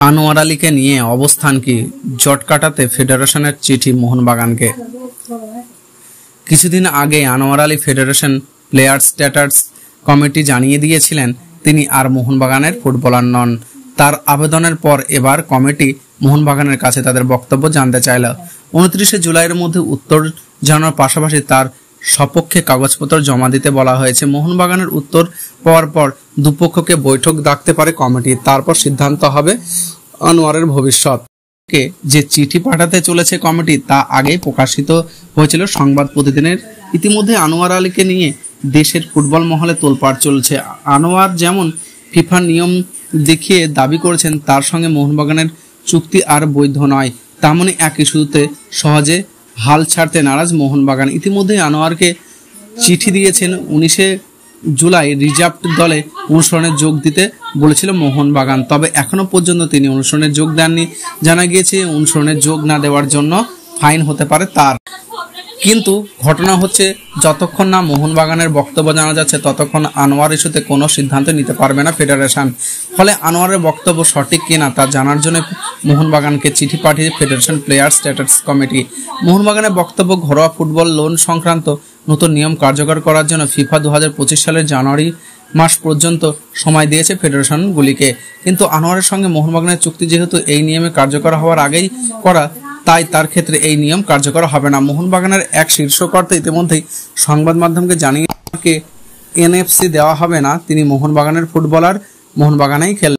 আনোয়ার আলীকে নিয়ে অবস্থান কি? জট কাটাতে ফেডারেশনের চিঠি মোহনবাগানকে। কিছুদিন আগে Anwar Ali federation players status committee জানিয়ে দিয়েছিলেন তিনি আর মোহনবাগানের ফুটবলার নন। তার আবেদনের পর এবার কমিটি মোহনবাগানের কাছে তাদের বক্তব্য জানতে চাইল। 29 জুলাইয়ের মধ্যে উত্তর জানানোর পাশাপাশি তার সপক্ষে কাগজপত্র জমা দিতে বলা হয়েছে। মোহনবাগানের উত্তর পাওয়ার পর দুপক্ষকে বৈঠক ডাকতে পারে কমিটি। তারপর সিদ্ধান্ত হবে আনোয়ারের ভবিষ্যৎ। যে চিঠি পাঠাতে চলেছে কমিটি তা আগেই প্রকাশিত হয়েছিল সংবাদ প্রতিদিনের। ইতিমধ্যে আনোয়ার আলীকে নিয়ে দেশের ফুটবল মহলে তোলপাড় চলছে। আনোয়ার যেমন ফিফার নিয়ম দেখিয়ে দাবি করেছেন তার সঙ্গে মোহনবাগানের চুক্তি আর বৈধ নয়, তেমনি এক ইস্যুতে সহজে হাল ছাড়তে নারাজ মোহনবাগান। ইতিমধ্যে আনোয়ারকে চিঠি দিয়েছেন। 19 জুলাই রিজার্ভ দলে অনুশীলনে যোগ দিতে বলেছিল মোহনবাগান, তবে এখনো পর্যন্ত তিনি অনুশীলনে যোগ দেননি। জানা গিয়েছে অনুশীলনে যোগ না দেওয়ার জন্য ফাইন হতে পারে তার। কিন্তু ঘটনা হচ্ছে যতক্ষণ না মোহনবাগানের বক্তব্য জানা যাচ্ছে ততক্ষণ আনোয়ার ইস্যুতে কোনো সিদ্ধান্ত নিতে পারবে না ফেডারেশন। ফলে আনোয়ারের বক্তব্য সঠিক কিনা তা জানার জন্য মোহনবাগানকে চিঠি পাঠিয়ে ফেডারেশন প্লেয়ার্স স্ট্যাটাস কমিটি। মোহনবাগানের বক্তব্য, ঘরোয়া ফুটবল লোন সংক্রান্ত নতুন নিয়ম কার্যকর করার জন্য ফিফা 2025 সালের জানুয়ারি মাস পর্যন্ত সময় দিয়েছে ফেডারেশনগুলিকে। কিন্তু আনোয়ারের সঙ্গে মোহনবাগানের চুক্তি যেহেতু এই নিয়মে কার্যকর হওয়ার আগেই করা, তাই তার ক্ষেত্রে এই নিয়ম কার্যকর হবে না। মোহনবাগানের এক শীর্ষ কর্তা ইতিমধ্যেই সংবাদ মাধ্যমকে জানিয়ে এনএফসি দেওয়া হবে না। তিনি মোহনবাগানের ফুটবলার, মোহনবাগানেই খেলবেন।